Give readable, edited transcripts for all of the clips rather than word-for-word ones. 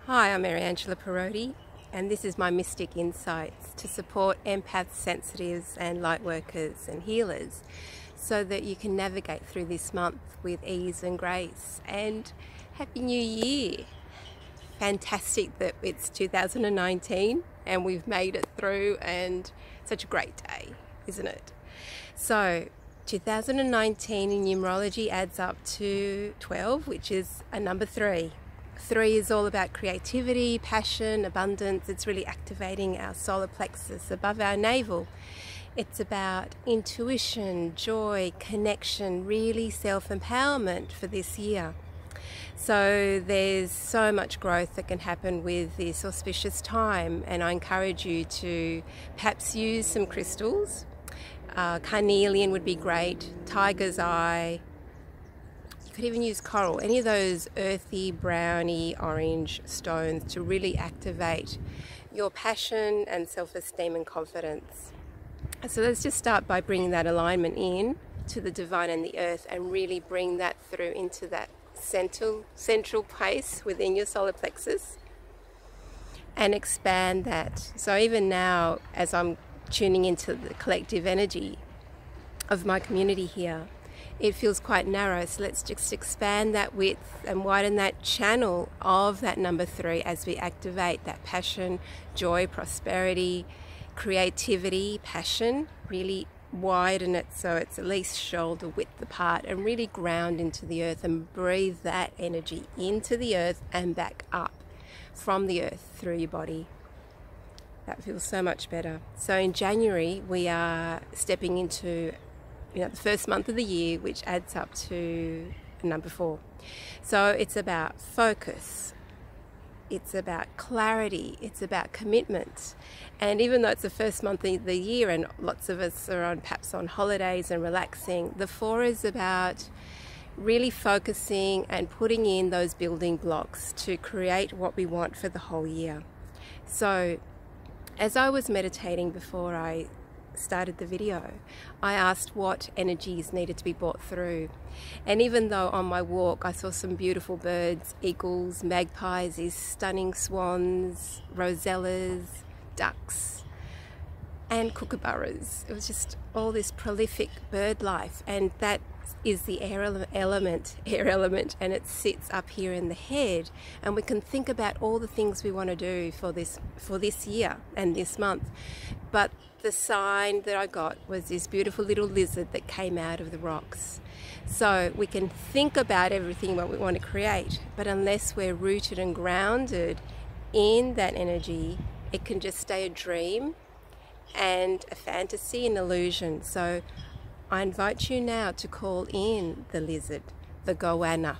Hi, I'm Mary Angela Perotti, and this is my Mystic Insights to support empaths, sensitives, and light workers and healers so that you can navigate through this month with ease and grace. And Happy New Year! Fantastic that it's 2019 and we've made it through, and such a great day, isn't it? So 2019 in numerology adds up to 12, which is a number 3. 3 is all about creativity, passion, abundance. It's really activating our solar plexus above our navel. It's about intuition, joy, connection, really self-empowerment for this year. So there's so much growth that can happen with this auspicious time, and I encourage you to perhaps use some crystals. Carnelian would be great, tiger's eye. You could even use coral, any of those earthy, browny, orange stones to really activate your passion and self-esteem and confidence. So let's just start by bringing that alignment in to the divine and the earth, and really bring that through into that central place within your solar plexus, and expand that. So even now, as I'm tuning into the collective energy of my community here, it feels quite narrow, so let's just expand that width and widen that channel of that number 3 as we activate that passion, joy, prosperity, creativity, passion. Really widen it so it's at least shoulder width apart, and really ground into the earth and breathe that energy into the earth and back up from the earth through your body. That feels so much better. So in January we are stepping into the first month of the year, which adds up to number 4. So it's about focus, it's about clarity, it's about commitment. And even though it's the first month of the year and lots of us are perhaps on holidays and relaxing, the 4 is about really focusing and putting in those building blocks to create what we want for the whole year. So as I was meditating before I started the video, I asked what energies needed to be brought through. And even though on my walk I saw some beautiful birds, eagles, magpies, these stunning swans, rosellas, ducks, and kookaburras, it was just all this prolific bird life, and that is the air element, and it sits up here in the head, and we can think about all the things we want to do for this year and this month. But the sign that I got was this beautiful little lizard that came out of the rocks. So we can think about everything what we want to create, but unless we're rooted and grounded in that energy, it can just stay a dream and a fantasy, an illusion. So I invite you now to call in the lizard, the goanna.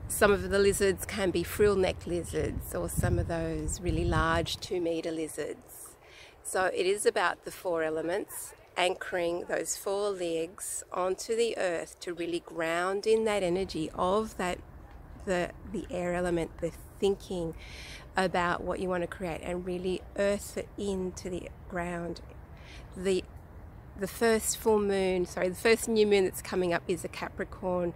Some of the lizards can be frill-necked lizards, or some of those really large 2-meter lizards. So it is about the 4 elements, anchoring those 4 legs onto the earth to really ground in that energy of that the air element, the thinking about what you want to create, and really earth it into the ground. The first full moon, the first new moon that's coming up is a Capricorn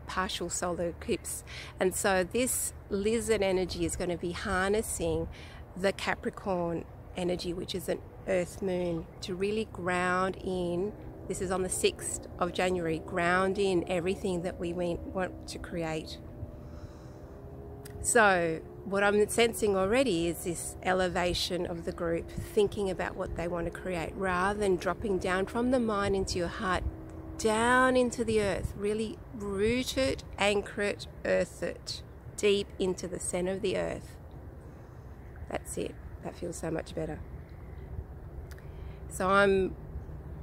partial solar eclipse, and so this lizard energy is going to be harnessing the Capricorn energy, which is an earth moon, to really ground in. This is on the 6th of January, ground in everything that we want to create. So what I'm sensing already is this elevation of the group, thinking about what they want to create, rather than dropping down from the mind into your heart, down into the earth. Really root it, anchor it, earth it, deep into the center of the earth. That's it. That feels so much better. So I'm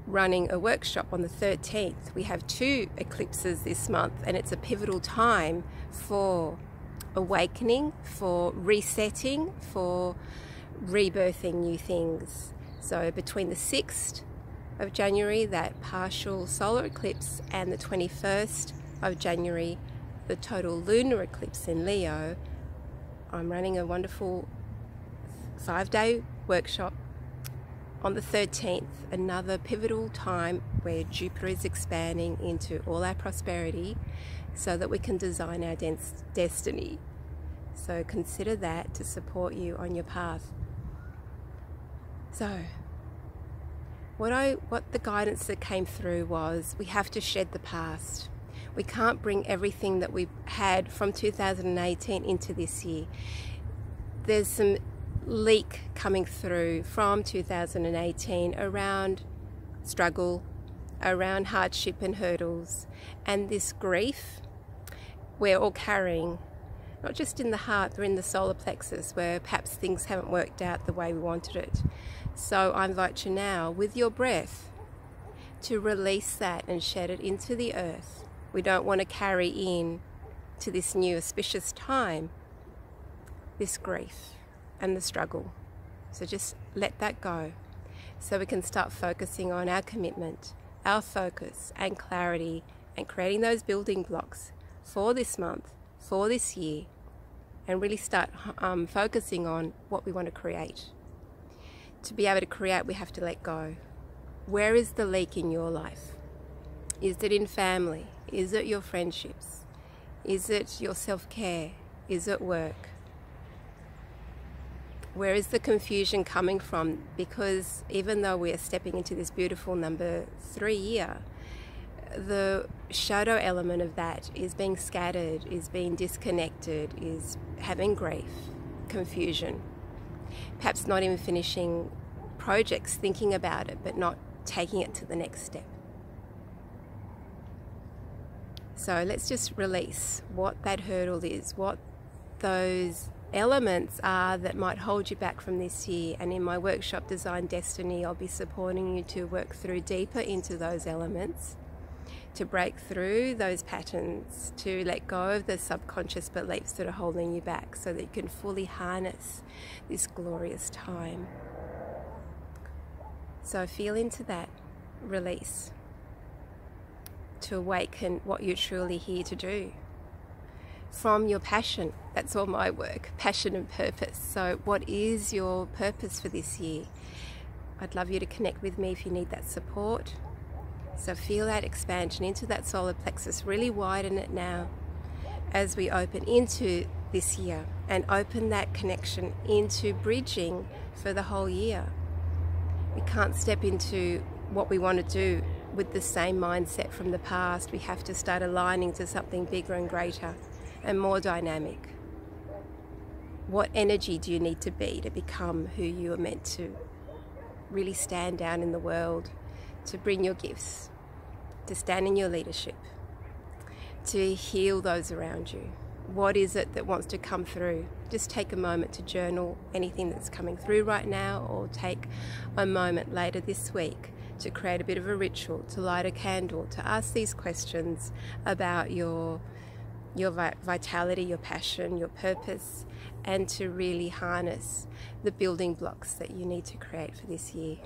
running a workshop on the 13th. We have 2 eclipses this month, and it's a pivotal time for awakening, for resetting, for rebirthing new things. So between the 6th of January, that partial solar eclipse, and the 21st of January, the total lunar eclipse in Leo, I'm running a wonderful 5-day workshop. On the 13th, another pivotal time where Jupiter is expanding into all our prosperity so that we can design our destiny. So consider that to support you on your path. So what the guidance that came through was, we have to shed the past. We can't bring everything that we've had from 2018 into this year. There's some leak coming through from 2018 around struggle, around hardship and hurdles, and this grief we're all carrying, not just in the heart but in the solar plexus, where perhaps things haven't worked out the way we wanted it. So I invite you now, with your breath, to release that and shed it into the earth. We don't want to carry in to this new auspicious time this grief and the struggle. So just let that go, so we can start focusing on our commitment, our focus and clarity, and creating those building blocks for this month, for this year, and really start focusing on what we want to create. To be able to create, we have to let go. Where is the leak in your life? Is it in family? Is it your friendships? Is it your self-care? Is it work? Where is the confusion coming from? Because even though we are stepping into this beautiful number 3 year, the shadow element of that is being scattered, is being disconnected, is having grief, confusion. Perhaps not even finishing projects, thinking about it, but not taking it to the next step. So let's just release what that hurdle is, what those elements are that might hold you back from this year. And in my workshop, Design Destiny, I'll be supporting you to work through deeper into those elements, to break through those patterns, to let go of the subconscious beliefs that are holding you back, so that you can fully harness this glorious time. So feel into that release, to awaken what you're truly here to do from your passion. That's all my work, passion and purpose. So what is your purpose for this year? I'd love you to connect with me if you need that support. So feel that expansion into that solar plexus, really widen it now as we open into this year, and open that connection into bridging for the whole year. We can't step into what we want to do with the same mindset from the past. We have to start aligning to something bigger and greater and more dynamic. What energy do you need to be to become who you are meant to really stand down in the world, to bring your gifts, to stand in your leadership, to heal those around you? What is it that wants to come through? Just take a moment to journal anything that's coming through right now, or take a moment later this week to create a bit of a ritual, to light a candle, to ask these questions about your vitality, your passion, your purpose, and to really harness the building blocks that you need to create for this year.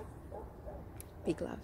Big love.